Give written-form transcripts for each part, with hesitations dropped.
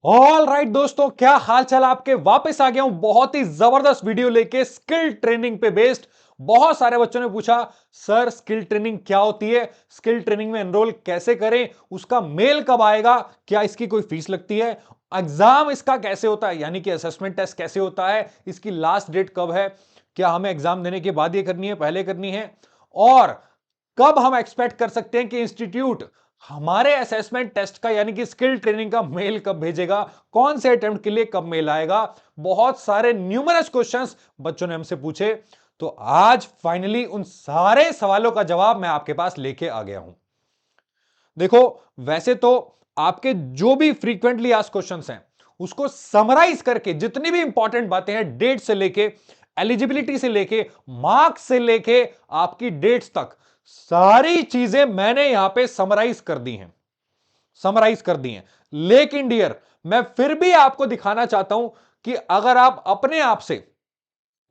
All right दोस्तों, क्या हाल चाल आपके। वापस आ गया हूं बहुत ही जबरदस्त वीडियो लेके स्किल ट्रेनिंग पे बेस्ड। बहुत सारे बच्चों ने पूछा सर स्किल ट्रेनिंग क्या होती है, स्किल ट्रेनिंग में एनरोल कैसे करें, उसका मेल कब आएगा, क्या इसकी कोई फीस लगती है, एग्जाम इसका कैसे होता है, यानी कि असेसमेंट टेस्ट कैसे होता है, इसकी लास्ट डेट कब है, क्या हमें एग्जाम देने के बाद ये करनी है पहले करनी है, और कब हम एक्सपेक्ट कर सकते हैं कि इंस्टीट्यूट हमारे असेसमेंट टेस्ट का यानी कि स्किल ट्रेनिंग का मेल कब भेजेगा, कौन से अटेम्प्ट के लिए कब मेल आएगा। बहुत सारे न्यूमरस क्वेश्चंस बच्चों ने हमसे पूछे, तो आज फाइनली उन सारे सवालों का जवाब मैं आपके पास लेके आ गया हूं। देखो, वैसे तो आपके जो भी फ्रीक्वेंटली आस्क्ड क्वेश्चंस हैं उसको समराइज करके जितनी भी इंपॉर्टेंट बातें हैं, डेट से लेके एलिजिबिलिटी से लेके मार्क्स से लेके आपकी डेट्स तक, सारी चीजें मैंने यहां पे समराइज कर दी हैं, समराइज कर दी हैं। लेकिन डियर, मैं फिर भी आपको दिखाना चाहता हूं कि अगर आप अपने आप से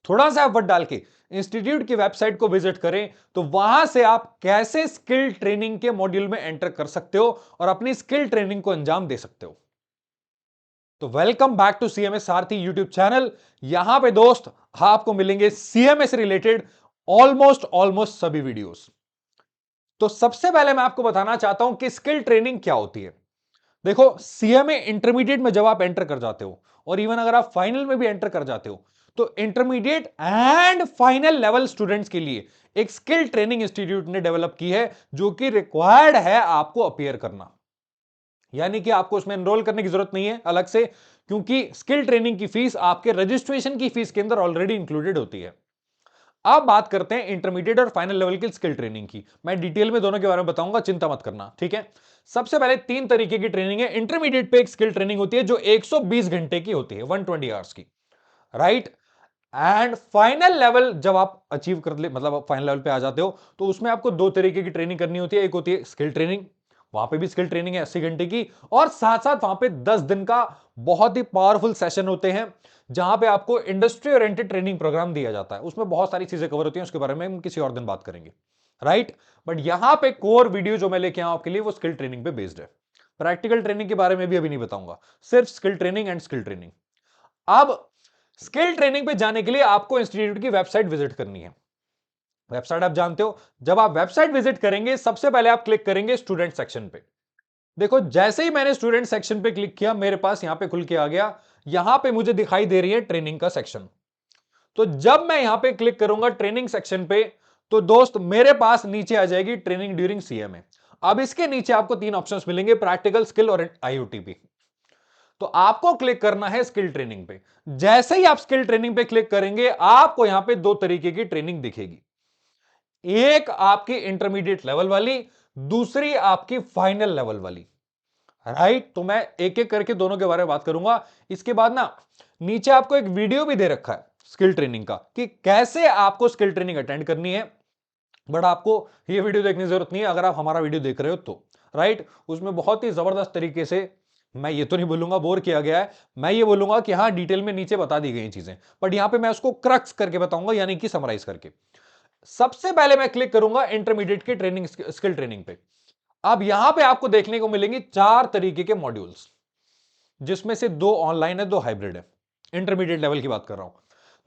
थोड़ा सा एफर्ट डाल के इंस्टीट्यूट की वेबसाइट को विजिट करें तो वहां से आप कैसे स्किल ट्रेनिंग के मॉड्यूल में एंटर कर सकते हो और अपनी स्किल ट्रेनिंग को अंजाम दे सकते हो। तो welcome back to CMA Sarathi YouTube channel. यहां पे दोस्त आपको मिलेंगे सीएमए से रिलेटेड ऑलमोस्ट ऑलमोस्ट सभी वीडियोस। तो सबसे पहले मैं आपको बताना चाहता हूं कि स्किल ट्रेनिंग क्या होती है। देखो, सीएमए इंटरमीडिएट में जब आप एंटर कर जाते हो और इवन अगर आप फाइनल में भी एंटर कर जाते हो तो intermediate and final level students के लिए एक स्किल ट्रेनिंग इंस्टीट्यूट ने डेवलप की है जो कि रिक्वायर्ड है आपको अपीयर करना, यानी कि आपको उसमें एनरोल करने की जरूरत नहीं है अलग से, क्योंकि स्किल ट्रेनिंग की फीस आपके रजिस्ट्रेशन की फीस के अंदर ऑलरेडी इंक्लूडेड होती है। अब बात करते हैं इंटरमीडिएट और फाइनल लेवल की स्किल ट्रेनिंग की। मैं डिटेल में दोनों के बारे में बताऊंगा, चिंता मत करना, ठीक है। सबसे पहले तीन तरीके की ट्रेनिंग है। इंटरमीडिएट पे एक स्किल ट्रेनिंग होती है जो 120 घंटे की होती है, 120 आवर्स की, राइट। एंड फाइनल लेवल जब आप अचीव कर ले, मतलब आप फाइनल लेवल पे आ जाते हो, तो उसमें आपको दो तरीके की ट्रेनिंग करनी होती है। एक होती है स्किल ट्रेनिंग, वहां पे भी स्किल ट्रेनिंग है 80 घंटे की, और साथ साथ वहां पे 10 दिन का बहुत ही पावरफुल सेशन होते हैं जहां पे आपको इंडस्ट्री ओरिएंटेड ट्रेनिंग प्रोग्राम दिया जाता है। उसमें बहुत सारी चीजें कवर होती हैं, उसके बारे में हम किसी और दिन बात करेंगे, राइट। बट यहां पे कोर वीडियो जो मैं लेके आऊं आपके लिए वो स्किल ट्रेनिंग पे बेस्ड है। प्रैक्टिकल ट्रेनिंग के बारे में भी अभी नहीं बताऊंगा, सिर्फ skill training and skill training. अब स्किल ट्रेनिंग पे जाने के लिए आपको इंस्टीट्यूट की वेबसाइट विजिट करनी है। वेबसाइट आप जानते हो, जब आप वेबसाइट विजिट करेंगे सबसे पहले आप क्लिक करेंगे स्टूडेंट सेक्शन पे। देखो, जैसे ही मैंने स्टूडेंट सेक्शन पे क्लिक किया मेरे पास यहां पे खुल के आ गया, यहां पे मुझे दिखाई दे रही है ट्रेनिंग का सेक्शन। तो जब मैं यहां पे क्लिक करूंगा ट्रेनिंग सेक्शन पे, तो दोस्त मेरे पास नीचे आ जाएगी ट्रेनिंग ड्यूरिंग सीएमए। अब इसके नीचे आपको तीन ऑप्शंस मिलेंगे, प्रैक्टिकल, स्किल और आईओटीपी। तो आपको क्लिक करना है स्किल ट्रेनिंग पे। जैसे ही आप स्किल ट्रेनिंग पे क्लिक करेंगे आपको यहां पे दो तरीके की ट्रेनिंग दिखेगी, एक आपकी इंटरमीडिएट लेवल वाली, दूसरी आपकी फाइनल लेवल वाली, राइट। तो मैं एक एक करके दोनों के बारे में बात करूंगा। इसके बाद ना नीचे आपको एक वीडियो भी दे रखा है स्किल ट्रेनिंग का कि कैसे आपको स्किल ट्रेनिंग अटेंड करनी है। बट आपको ये वीडियो देखने की जरूरत नहीं है अगर आप हमारा वीडियो देख रहे हो तो, राइट। उसमें बहुत ही जबरदस्त तरीके से, मैं ये तो नहीं बोलूंगा बोर किया गया है, मैं ये बोलूंगा कि हाँ डिटेल में नीचे बता दी गई चीजें, बट यहां पे मैं उसको क्रक्स करके बताऊंगा, यानी कि समराइज करके। सबसे पहले मैं क्लिक करूंगा इंटरमीडिएट की ट्रेनिंग, स्किल ट्रेनिंग पे। अब यहां पे आपको देखने को मिलेंगे चार तरीके के मॉड्यूल्स, जिसमें से दो ऑनलाइन है, दो हाइब्रिड है। इंटरमीडिएट लेवल की बात कर रहा हूं।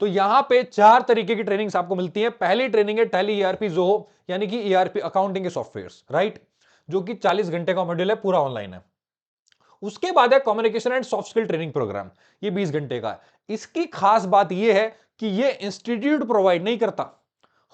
तो यहां पे चार तरीके की ट्रेनिंग्स आपको मिलती है। पहली ट्रेनिंग है टैली ईआरपी जोहो, यानी कि ईआरपी अकाउंटिंग के सॉफ्टवेयर्स, राइट, जो कि 40 घंटे का मॉड्यूल है, पूरा ऑनलाइन है। उसके बाद है communication and soft skill training program, ये 20 घंटे का है। इसकी खास बात यह है कि ये इंस्टीट्यूट प्रोवाइड नहीं करता।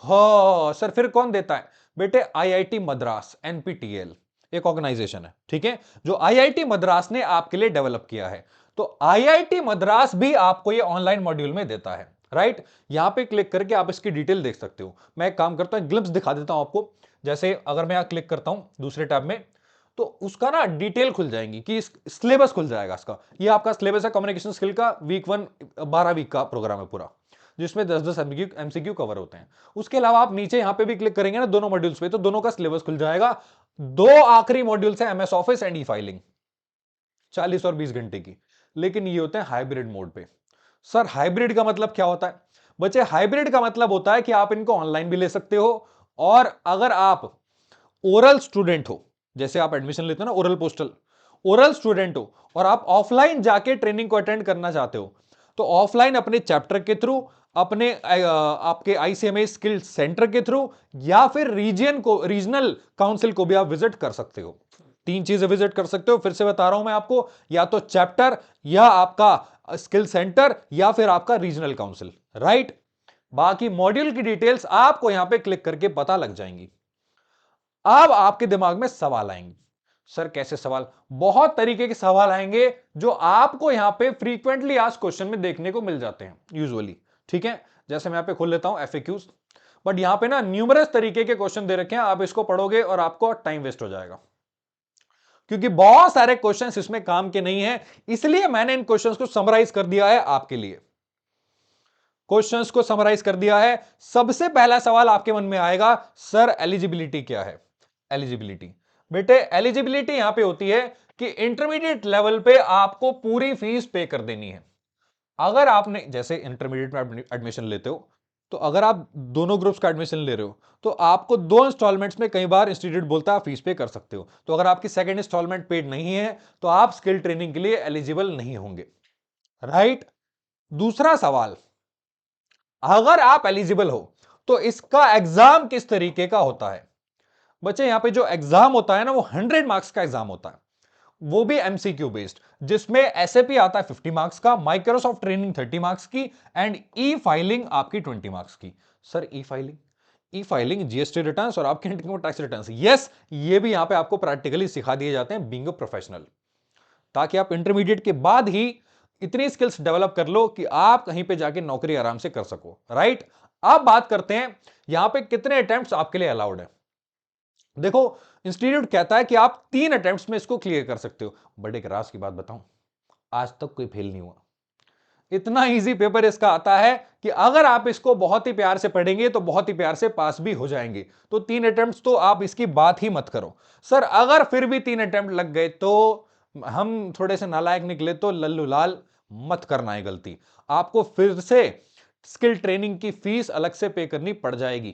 हाँ सर, फिर कौन देता है बेटे? आईआईटी मद्रास, एनपीटीईएल एक ऑर्गेनाइजेशन है, ठीक है, जो आईआईटी मद्रास ने आपके लिए डेवलप किया है। तो आईआईटी मद्रास भी आपको ये ऑनलाइन मॉड्यूल में देता है, राइट। यहां पे क्लिक करके आप इसकी डिटेल देख सकते हो। मैं एक काम करता हूं, ग्लिम्स दिखा देता हूं आपको। जैसे अगर मैं यहां क्लिक करता हूं दूसरे टैब में, तो उसका ना डिटेल खुल जाएंगी कि सिलेबस खुल जाएगा इसका। ये आपका सिलेबस है कम्युनिकेशन स्किल का, वीक 1 12 वीक का प्रोग्राम है पूरा, जिसमें 10-10 एमसीक्यू कवर होते हैं। उसके अलावा आप नीचे यहां पे भी क्लिक करेंगे ना दोनों मॉड्यूल्स पे, तो दोनों का सिलेबस खुल जाएगा। दो आखिरी मॉड्यूल्स है MS office and E filing, 40 और 20 घंटे की, लेकिन ये होते हैं हाइब्रिड मोड पे। सर हाइब्रिड का मतलब क्या होता है? बच्चे, हाइब्रिड का मतलब होता है कि आप इनको ऑनलाइन भी ले सकते हो, और अगर आप ओरल स्टूडेंट हो, जैसे आप एडमिशन लेते हो ना ओरल पोस्टल, ओरल स्टूडेंट हो और आप ऑफलाइन जाके ट्रेनिंग को अटेंड करना चाहते हो, तो ऑफलाइन अपने चैप्टर के थ्रू, अपने आपके आईसीएमए स्किल सेंटर के थ्रू, या फिर रीजनल काउंसिल को भी आप विजिट कर सकते हो। 3 चीजें विजिट कर सकते हो, फिर से बता रहा हूं मैं आपको, या तो चैप्टर, या आपका स्किल सेंटर, या फिर आपका रीजनल काउंसिल, राइट। बाकी मॉड्यूल की डिटेल्स आपको यहां पे क्लिक करके पता लग जाएंगी। अब आपके दिमाग में सवाल आएंगे, सर कैसे सवाल? बहुत तरीके के सवाल आएंगे जो आपको यहां पे फ्रीक्वेंटली आस्क्ड क्वेश्चन में देखने को मिल जाते हैं यूजुअली, ठीक है। जैसे मैं यहां पे खोल लेता हूं एफएक्यूज, बट यहां पे ना न्यूमरस तरीके के क्वेश्चन दे रखे हैं, आप इसको पढ़ोगे और आपको टाइम वेस्ट हो जाएगा, क्योंकि बहुत सारे क्वेश्चंस इसमें काम के नहीं है। इसलिए मैंने इन क्वेश्चंस को समराइज कर दिया है आपके लिए, क्वेश्चंस को समराइज कर दिया है। सबसे पहला सवाल आपके मन में आएगा, सर एलिजिबिलिटी क्या है? एलिजिबिलिटी, बेटे एलिजिबिलिटी यहां पे होती है कि इंटरमीडिएट लेवल पे आपको पूरी फीस पे कर देनी है। अगर आपने जैसे इंटरमीडिएट में एडमिशन लेते हो, तो अगर आप दोनों ग्रुप्स का एडमिशन ले रहे हो, तो आपको 2 इंस्टॉलमेंट्स में कई बार इंस्टीट्यूट बोलता है आप फीस पे कर सकते हो। तो अगर आपकी सेकंड इंस्टॉलमेंट पेड नहीं है, तो आप स्किल ट्रेनिंग के लिए एलिजिबल नहीं होंगे, राइट। दूसरा सवाल, अगर आप एलिजिबल हो तो इसका एग्जाम किस तरीके का होता है? बच्चे यहां पे जो एग्जाम होता है ना, वो 100 मार्क्स का एग्जाम होता है, वो भी एमसीक्यू बेस्ड, जिसमें एसएपी आता है 50 मार्क्स का, माइक्रोसॉफ्ट ट्रेनिंग 30 मार्क्स की, एंड ई फाइलिंग आपकी 20 मार्क्स की। सर ई फाइलिंग जीएसटी रिटर्न और आपके इनकम टैक्स रिटर्न, यस, ये भी यहां पे आपको प्रैक्टिकली सिखा दिए जाते हैं बीइंग अ प्रोफेशनल, ताकि आप इंटरमीडिएट के बाद ही इतनी स्किल्स डेवलप कर लो कि आप कहीं पे जाके नौकरी आराम से कर सको, राइट। अब बात करते हैं यहां पे कितने अटेम्प्ट्स आपके लिए अलाउड है। देखो, इंस्टीट्यूट कहता है कि आप 3 अटेम्प्ट्स में इसको क्लियर कर सकते हो, बट एक राज की बात बताऊं, आज तक कोई फेल नहीं हुआ। इतना इजी पेपर इसका आता है कि अगर आप इसको बहुत ही प्यार से पढ़ेंगे तो बहुत ही प्यार से पास भी हो जाएंगे। तो 3 अटेम्प्ट्स तो आप इसकी बात ही मत करो। सर अगर फिर भी 3 अटेम्प्ट लग गए तो हम थोड़े से नालायक निकले तो लल्लू लाल, मत करना है गलती। आपको फिर से स्किल ट्रेनिंग की फीस अलग से पे करनी पड़ जाएगी,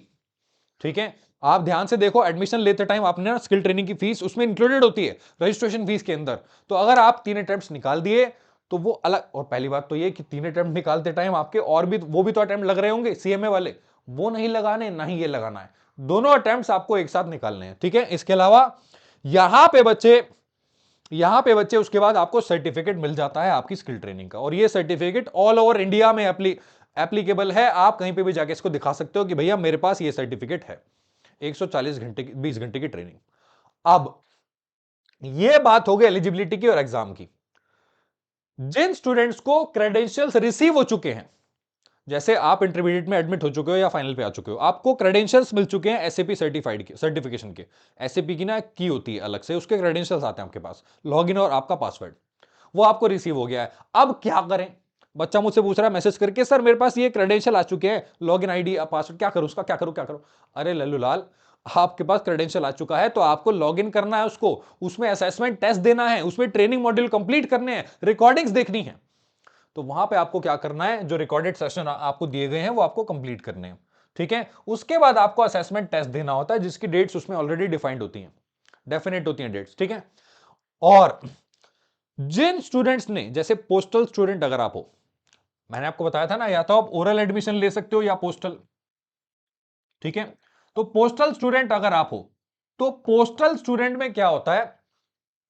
ठीक है। आप ध्यान से देखो, एडमिशन लेते टाइम आपने ना स्किल ट्रेनिंग की फीस उसमें इंक्लूडेड होती है रजिस्ट्रेशन फीस के अंदर। तो अगर आप 3 अटेम्प्ट्स निकाल दिए तो वो अलग, और पहली बात तो ये कि 3 अटेम्प्ट निकालते टाइम आपके और भी वो भी तो अटेम्प्ट लग रहे होंगे सीएमए वाले, वो नहीं लगाने, ना ही ये लगाना है। दोनों अटेम्प्ट्स आपको एक साथ निकालने हैं, ठीक है। इसके अलावा यहां पे बच्चे उसके बाद आपको सर्टिफिकेट मिल जाता है आपकी स्किल ट्रेनिंग का, और ये सर्टिफिकेट ऑल ओवर इंडिया में एप्लीकेबल है। आप कहीं पे भी जाके इसको दिखा सकते हो कि भैया मेरे पास ये सर्टिफिकेट है। 140 घंटे की, 20 घंटे की ट्रेनिंग। अब ये बात हो गई एलिजिबिलिटी की और एग्जाम की। जिन स्टूडेंट्स को क्रेडेंशियल्स रिसीव हो चुके हैं, जैसे आप इंटरमीडिएट में एडमिट हो चुके हो या फाइनल पे आ चुके हो, आपको क्रेडेंशियल्स मिल चुके हैं एसएपी सर्टिफाइड के, सर्टिफिकेशन के। एसएपी की ना की होती है अलग से, उसके क्रेडेंशियल्स आते हैं आपके पास, लॉगिन और आपका पासवर्ड, वो आपको रिसीव हो गया है। अब क्या करें? बच्चा मुझसे पूछ रहा है मैसेज करके, सर मेरे पास ये क्रेडेंशियल आ चुके हैं, लॉगिन आईडी पासवर्ड, क्या करूं उसका, क्या करूं? अरे लल्लू लाल, आपके पास क्रेडेंशियल आ चुका है तो आपको लॉगिन करना है उसको, उसमें असेसमेंट टेस्ट देना है, उसमें ट्रेनिंग मॉड्यूल कंप्लीट करने हैं, रिकॉर्डिंग्स देखनी है। तो वहां पे आपको क्या करना है, जो रिकॉर्डेड सेशन आपको दिए गए हैं वो आपको कंप्लीट करने हैं, ठीक है। उसके बाद आपको असेसमेंट टेस्ट देना होता है, जिसकी डेट्स उसमें ऑलरेडी डिफाइंड होती हैं, डेफिनेट होती हैं डेट्स, ठीक है। और जिन स्टूडेंट्स ने, जैसे पोस्टल स्टूडेंट अगर आप हो, मैंने आपको बताया था ना, या तो आप ओरल एडमिशन ले सकते हो या पोस्टल, ठीक है। तो पोस्टल स्टूडेंट अगर आप हो, तो पोस्टल स्टूडेंट में क्या होता है,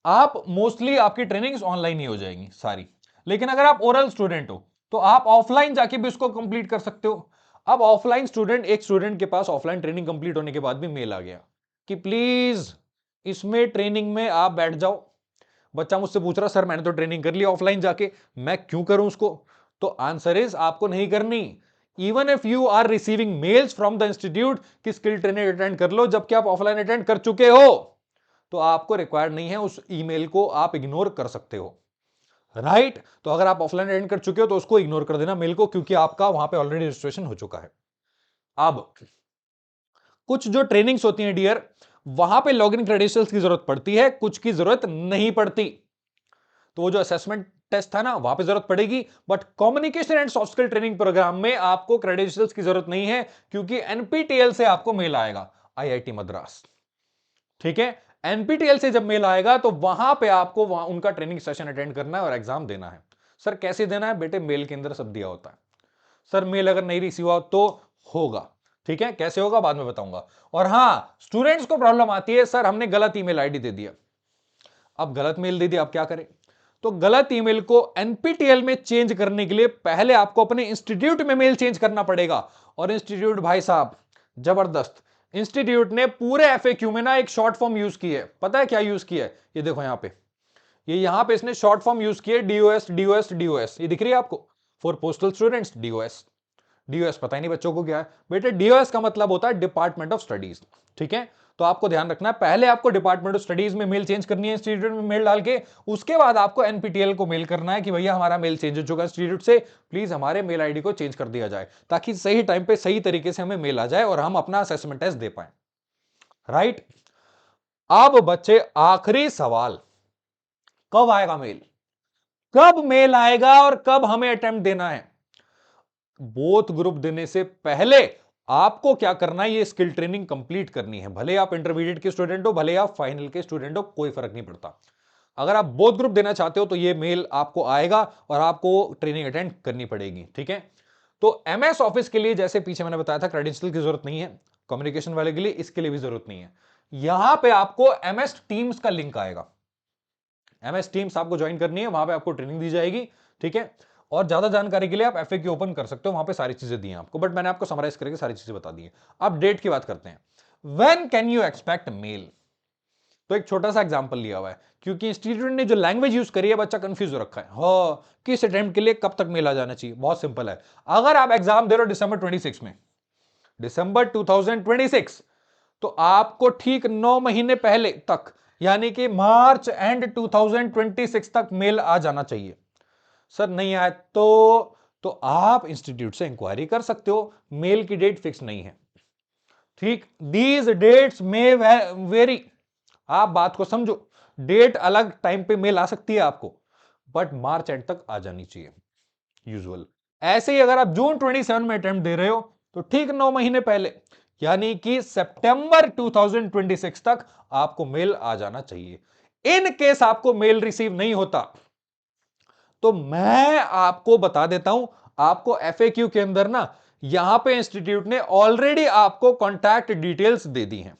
आप मोस्टली आपकी ट्रेनिंग्स ऑनलाइन ही हो जाएंगी सारी। लेकिन अगर आप ओरल स्टूडेंट हो तो आप ऑफलाइन जाके भी उसको कंप्लीट कर सकते हो। अब ऑफलाइन स्टूडेंट, एक स्टूडेंट के पास ऑफलाइन ट्रेनिंग कंप्लीट होने के बाद भी मेल आ गया कि प्लीज इसमें ट्रेनिंग में आप बैठ जाओ। बच्चा मुझसे पूछ रहा, सर मैंने तो ट्रेनिंग कर ली ऑफलाइन जाके, मैं क्यों करूं उसको? तो आंसर इज, आपको नहीं करनी। Even if you are receiving mails from the institute कि स्किल ट्रेनिंग अटेंड कर लो, जबकि आप ऑफलाइन अटेंड कर चुके हो, तो आपको रिक्वायर्ड नहीं है, उस ईमेल को आप इग्नोर कर सकते हो, राइट। तो अगर आप ऑफलाइन अटेंड कर चुके हो तो उसको इग्नोर कर देना मेल को, क्योंकि आपका वहां पे ऑलरेडी रजिस्ट्रेशन हो चुका है। अब कुछ जो ट्रेनिंग्स होती हैं डियर, वहां पे लॉगिन क्रेडेंशियल्स की जरूरत पड़ती है, कुछ की जरूरत नहीं पड़ती। तो वो जो असेसमेंट टेस्ट था ना, वहां पे जरूरत पड़ेगी, but communication and soft skill training program में आपको क्रेडेंशियल्स की जरूरत नहीं है, क्योंकि एनपीटीईएल से आपको मेल आएगा, आईआईटी मद्रास, ठीक है। एनपीटीएल से जब मेल आएगा तो वहां पे आपको वहां उनका ट्रेनिंग सेशन अटेंड करना है और एग्जाम देना है। सर कैसे देना है बेटे? मेल के अंदर सब दिया होता है। सर मेल अगर नहीं रिसीव हुआ तो होगा, ठीक है, कैसे होगा बाद में बताऊंगा। और हां, स्टूडेंट्स को प्रॉब्लम आती है, सर हमने गलत ईमेल आईडी दे दिया। अब गलत मेल दे दिया, अब क्या करें? तो गलत ईमेल को एनपीटीएल में चेंज करने के लिए पहले आपको अपने इंस्टीट्यूट में मेल चेंज करना पड़ेगा। और इंस्टीट्यूट भाई साहब जबरदस्त, इंस्टीट्यूट ने पूरे एफएक्यू में ना एक शॉर्ट फॉर्म यूज की है। पता है क्या यूज किया है? ये देखो यहां पे, ये यहां पे इसने शॉर्ट फॉर्म यूज की है, डीओएस डीओएस डीओएस। ये दिख रही है आपको? For postal students DOS. DOS पता ही नहीं बच्चों को क्या है बेटे। डीओएस का मतलब होता है डिपार्टमेंट ऑफ स्टडीज, ठीक है। तो आपको ध्यान रखना है, पहले आपको डिपार्टमेंट ऑफ स्टडीज में मेल चेंज करनी है इंस्टीट्यूट में मेल डाल के, उसके बाद आपको एनपीटीएल को मेल करना है कि भैया हमारा मेल चेंज हो चुका है इंस्टीट्यूट से, प्लीज हमारे मेल आईडी को चेंज कर दिया जाए, ताकि सही टाइम पे सही तरीके से हमें मेल आ जाए और हम अपना असेसमेंट टेस्ट दे पाए। राइट। अब बच्चे आखिरी सवाल, कब आएगा मेल? कब मेल आएगा और कब हमें अटेम्प्ट देना है? बोथ ग्रुप देने से पहले आपको क्या करना है? ये स्किल ट्रेनिंग कंप्लीट करनी है। भले आप इंटरमीडिएट के स्टूडेंट हो, भले आप फाइनल के स्टूडेंट हो, कोई फर्क नहीं पड़ता। अगर आप बोथ ग्रुप देना चाहते हो तो ये मेल आपको आएगा और आपको ट्रेनिंग अटेंड करनी पड़ेगी, ठीक है। तो एमएस ऑफिस के लिए जैसे पीछे मैंने बताया था क्रेडेंशियल की जरूरत नहीं है, कम्युनिकेशन वाले के लिए इसके लिए भी जरूरत नहीं है। यहां पे आपको एमएस टीम्स का लिंक आएगा। एमएस टीम्स आपको ज्वाइन करनी है, वहां पे आपको ट्रेनिंग दी जाएगी, ठीक है। और ज्यादा जानकारी के लिए आप एफएक्यू ओपन कर सकते हो, वहां पे सारी चीजें दी हैं आपको, बट मैंने आपको समराइज करके सारी चीजें बता दी है। अब डेट की बात करते हैं, when can you expect mail? तो एक छोटा सा एग्जांपल लिया हुआ है, क्योंकि इंस्टीट्यूट ने जो लैंग्वेज यूज करी है बच्चा कंफ्यूज हो रखा है। हाँ, किस अटेम्प्ट के लिए कब तक मेल आ जाना चाहिए? बहुत सिंपल है। अगर आप एग्जाम दे रहे हो दिसंबर 26 में, दिसंबर 2026, तो आपको ठीक 9 महीने पहले तक, यानी कि मार्च एंड 2026 तक मेल आ जाना चाहिए। सर नहीं आए तो आप इंस्टीट्यूट से इंक्वायरी कर सकते हो, मेल की डेट फिक्स नहीं है, ठीक। दीज डेट्स में वेरी, आप बात को समझो, डेट अलग टाइम पे मेल आ सकती है आपको, बट मार्च एंड तक आ जानी चाहिए यूजुअल। ऐसे ही अगर आप जून 27 में अटेम्प्ट दे रहे हो तो ठीक 9 महीने पहले, यानी कि सितंबर 2026 तक आपको मेल आ जाना चाहिए। इन केस आपको मेल रिसीव नहीं होता तो मैं आपको बता देता हूं, आपको एफएक्यू के अंदर ना यहां पे इंस्टीट्यूट ने ऑलरेडी आपको कॉन्टैक्ट डिटेल्स दे दी हैं,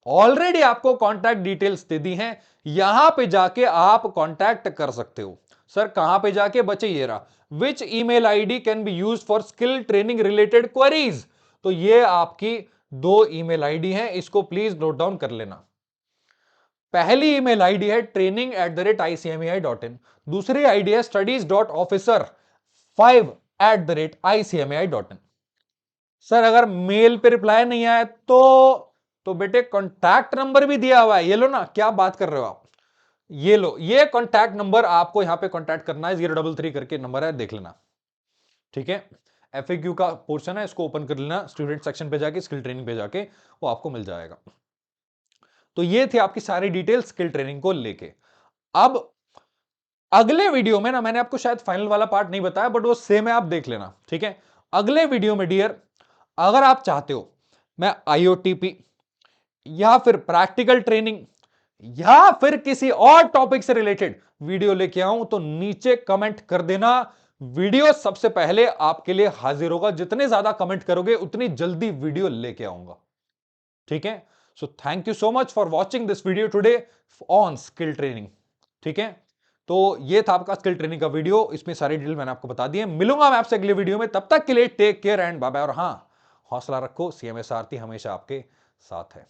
ऑलरेडी आपको कॉन्टैक्ट डिटेल्स दे दी हैं, यहां पे जाके आप कॉन्टैक्ट कर सकते हो। सर कहां पे जाके? बच्चे ये रहा, which email ID can be use for skill training related queries. तो ये आपकी दो ईमेल आईडी हैं, इसको प्लीज नोट डाउन कर लेना। पहली ईमेल आईडी है training@icmai.in, दूसरी आईडी है studies.officer5@icmai.in। सर अगर मेल पे रिप्लाई नहीं आया तो बेटे कॉन्टैक्ट नंबर भी दिया हुआ है, ये लो ना, क्या बात कर रहे हो आप? ये लो, ये कॉन्टैक्ट नंबर आपको यहां पे कॉन्टैक्ट करना है, 033 करके नंबर है, देख लेना, ठीक है। एफएक्यू का पोर्शन है, इसको ओपन कर लेना, स्टूडेंट सेक्शन पे जाके, स्किल ट्रेनिंग पे जाके वो आपको मिल जाएगा। तो ये थी आपकी सारी डिटेल स्किल ट्रेनिंग को लेके। अब अगले वीडियो में ना, मैंने आपको शायद फाइनल वाला पार्ट नहीं बताया, बट वो सेम है, आप देख लेना, ठीक है। अगले वीडियो में डियर, अगर आप चाहते हो मैं आईओटीपी या फिर प्रैक्टिकल ट्रेनिंग या फिर किसी और टॉपिक से रिलेटेड वीडियो लेके आऊं तो नीचे कमेंट कर देना, वीडियो सबसे पहले आपके लिए हाजिर होगा। जितने ज्यादा कमेंट करोगे उतनी जल्दी वीडियो लेके आऊंगा, ठीक है। So thank you so much for watching this video today on skill training, ठीक है। तो ये था आपका स्किल ट्रेनिंग का वीडियो, इसमें सारी डिटेल मैंने आपको बता दी है। मिलूंगा मैं आपसे अगले वीडियो में, तब तक के लिए take care and bye bye. और हां, हौसला रखो, सीएमएस आरती हमेशा आपके साथ है।